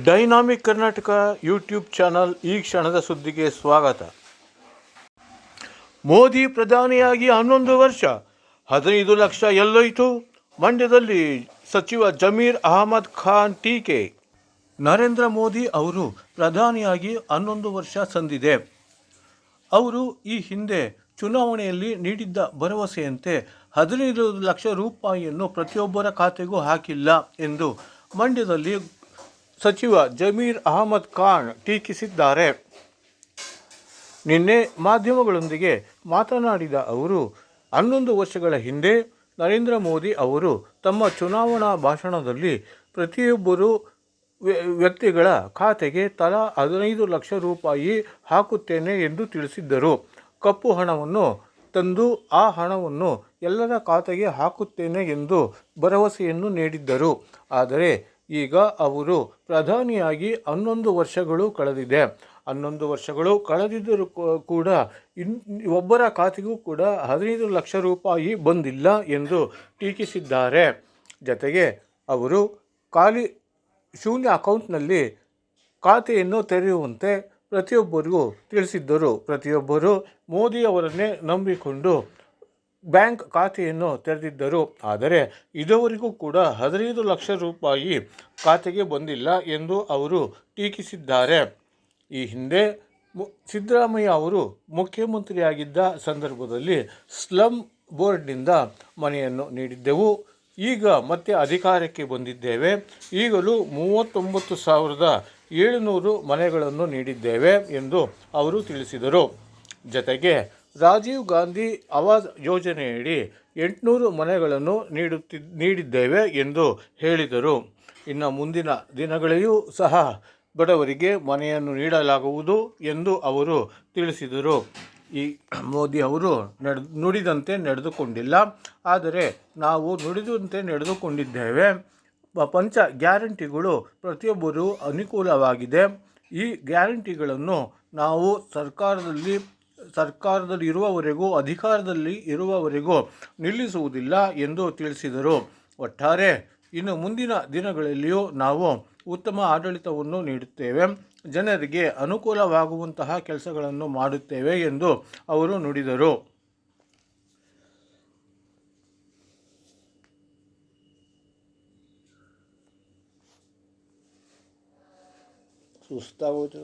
Dynamic Karnataka YouTube channel ಈ ಕ್ಷಣದ ಸುದ್ದಿಗೆ ಸ್ವಾಗತ. ಮೋದಿ ಪ್ರಧಾನಿಯಾಗಿ 11 ವರ್ಷ, 15 ಲಕ್ಷ ಎಲ್ಲೋಯ್ತು? ಮಂಡ್ಯದಲ್ಲಿ ಸಚಿವ ಜಮೀರ್ ಅಹಮದ್ ಖಾನ್ ಟೀಕೆ. ನರೇಂದ್ರ ಮೋದಿ ಅವರು ಪ್ರಧಾನಿಯಾಗಿ 11 ವರ್ಷ ಸಂದಿದೆ. ಅವರು ಈ ಹಿಂದೆ ಚುನಾವಣೆಯಲ್ಲಿ ನೀಡಿದ್ದ ಭರವಸೆಯಂತೆ 15 ಲಕ್ಷ ರೂಪಾಯಿಯನ್ನು ಪ್ರತಿಯೊಬ್ಬರ ಖಾತೆಗೂ ಹಾಕಿಲ್ಲ ಎಂದು ಮಂಡ್ಯದಲ್ಲಿ ಸಚಿವ ಜಮೀರ್ ಅಹಮದ್ ಖಾನ್ ಟೀಕಿಸಿದ್ದಾರೆ. ನಿನ್ನೆ ಮಾಧ್ಯಮಗಳೊಂದಿಗೆ ಮಾತನಾಡಿದ ಅವರು, 11 ವರ್ಷಗಳ ಹಿಂದೆ ನರೇಂದ್ರ ಮೋದಿ ಅವರು ತಮ್ಮ ಚುನಾವಣಾ ಭಾಷಣದಲ್ಲಿ ಪ್ರತಿಯೊಬ್ಬರು ವ್ಯಕ್ತಿಗಳ ಖಾತೆಗೆ ತಲಾ 15 ಲಕ್ಷ ರೂಪಾಯಿ ಹಾಕುತ್ತೇನೆ ಎಂದು ತಿಳಿಸಿದ್ದರು. ಕಪ್ಪು ಹಣವನ್ನು ತಂದು ಆ ಹಣವನ್ನು ಎಲ್ಲರ ಖಾತೆಗೆ ಹಾಕುತ್ತೇನೆ ಎಂದು ಭರವಸೆಯನ್ನು ನೀಡಿದ್ದರು. ಆದರೆ ಈಗ ಅವರು ಪ್ರಧಾನಿಯಾಗಿ 11 ವರ್ಷಗಳು ಕಳೆದಿದೆ. 11 ವರ್ಷಗಳು ಕಳೆದಿದ್ದರೂ ಕೂಡ ಒಬ್ಬರ ಖಾತೆಗೂ ಕೂಡ 15 ಲಕ್ಷ ರೂಪಾಯಿ ಬಂದಿಲ್ಲ ಎಂದು ಟೀಕಿಸಿದ್ದಾರೆ. ಜತೆಗೆ ಅವರು ಶೂನ್ಯ ಅಕೌಂಟ್ನಲ್ಲಿ ಖಾತೆಯನ್ನು ತೆರೆಯುವಂತೆ ಪ್ರತಿಯೊಬ್ಬರಿಗೂ ತಿಳಿಸಿದ್ದರು. ಪ್ರತಿಯೊಬ್ಬರು ಮೋದಿಯವರನ್ನೇ ನಂಬಿಕೊಂಡು ಬ್ಯಾಂಕ್ ಖಾತೆಯನ್ನು ತೆರೆದಿದ್ದರು. ಆದರೆ ಇದುವರೆಗೂ ಕೂಡ 15 ಲಕ್ಷ ರೂಪಾಯಿ ಖಾತೆಗೆ ಬಂದಿಲ್ಲ ಎಂದು ಅವರು ಟೀಕಿಸಿದ್ದಾರೆ. ಈ ಹಿಂದೆ ಸಿದ್ದರಾಮಯ್ಯ ಅವರು ಮುಖ್ಯಮಂತ್ರಿಯಾಗಿದ್ದ ಸಂದರ್ಭದಲ್ಲಿ ಸ್ಲಮ್ ಬೋರ್ಡ್ನಿಂದ ಮನೆಯನ್ನು ನೀಡಿದ್ದೆವು. ಈಗ ಮತ್ತೆ ಅಧಿಕಾರಕ್ಕೆ ಬಂದಿದ್ದೇವೆ. ಈಗಲೂ 39,700 ಮನೆಗಳನ್ನು ನೀಡಿದ್ದೇವೆ ಎಂದು ಅವರು ತಿಳಿಸಿದರು. ಜತೆಗೆ ರಾಜೀವ್ ಗಾಂಧಿ ಆವಾಸ್ ಯೋಜನೆಯಡಿ 800 ಮನೆಗಳನ್ನು ನೀಡಿದ್ದೇವೆ ಎಂದು ಹೇಳಿದರು. ಇನ್ನು ಮುಂದಿನ ದಿನಗಳಲ್ಲಿಯೂ ಸಹ ಬಡವರಿಗೆ ಮನೆಯನ್ನು ನೀಡಲಾಗುವುದು ಎಂದು ಅವರು ತಿಳಿಸಿದರು. ಈ ಮೋದಿ ಅವರು ನುಡಿದಂತೆ ನಡೆದುಕೊಂಡಿಲ್ಲ, ಆದರೆ ನಾವು ನುಡಿದಂತೆ ನಡೆದುಕೊಂಡಿದ್ದೇವೆ. ಪಂಚ ಗ್ಯಾರಂಟಿಗಳು ಪ್ರತಿಯೊಬ್ಬರೂ ಅನುಕೂಲವಾಗಿದೆ. ಈ ಗ್ಯಾರಂಟಿಗಳನ್ನು ನಾವು ಸರ್ಕಾರದಲ್ಲಿ ಇರುವವರೆಗೂ, ಅಧಿಕಾರದಲ್ಲಿ ಇರುವವರೆಗೂ ನಿಲ್ಲಿಸುವುದಿಲ್ಲ ಎಂದು ತಿಳಿಸಿದರು. ಒಟ್ಟಾರೆ ಇನ್ನು ಮುಂದಿನ ದಿನಗಳಲ್ಲಿಯೂ ನಾವು ಉತ್ತಮ ಆಡಳಿತವನ್ನು ನೀಡುತ್ತೇವೆ, ಜನರಿಗೆ ಅನುಕೂಲವಾಗುವಂತಹ ಕೆಲಸಗಳನ್ನು ಮಾಡುತ್ತೇವೆ ಎಂದು ಅವರು ನುಡಿದರು. ಸುಸ್ತಾಗೋಯ್ತು.